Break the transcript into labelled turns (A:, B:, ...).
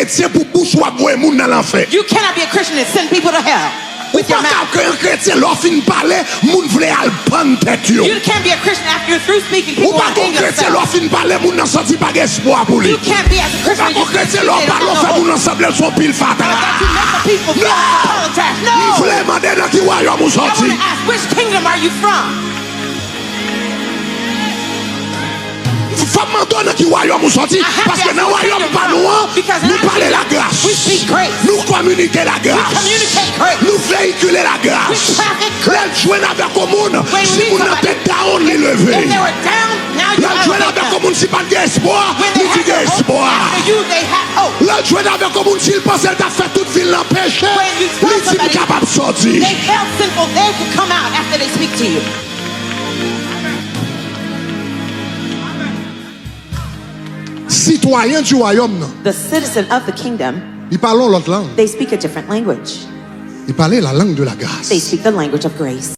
A: chrétien pour bouche ou aboyer moun dans l'enfer.
B: You cannot be a Christian and send people to hell with your mouth.
A: Un chrétien l'offre parler, moun vle al prendre tête yo.
B: You can't be a Christian after you're through speaking. People
A: Ou pas un chrétien l'offre parler, moun nan senti pas espoir pour lui.
B: You can't be as a Christian.
A: Un chrétien l'offre parler, fait moun ensemble son pile fatal.
B: No.
A: Vle demander dans qui royaume ou
B: I
A: sorti.
B: want to ask, which kingdom are you from?
A: Faut m'entendre dans qui royaume ou sorti. Parce que dans le royaume pas nous, nous parler la grâce. Nous communiquer la grâce. Nous véhiculer la grâce. L'elle joue avec le monde. Si vous n'avez pas down, les lever. L'elle joue avec le monde si pas d'espoir, nous disons espoir. L'elle joue avec le monde s'il pense qu'elle a fait toute ville l'empêcher. Les types capables de sortir.
B: They felt sinful, they could come out after they speak to you.
A: Citoyen du royaume,
B: The citizen of the kingdom,
A: ils parlent l'autre langue.
B: they speak a different language.
A: Ils parlent la langue de la grâce.
B: They speak the language of grace.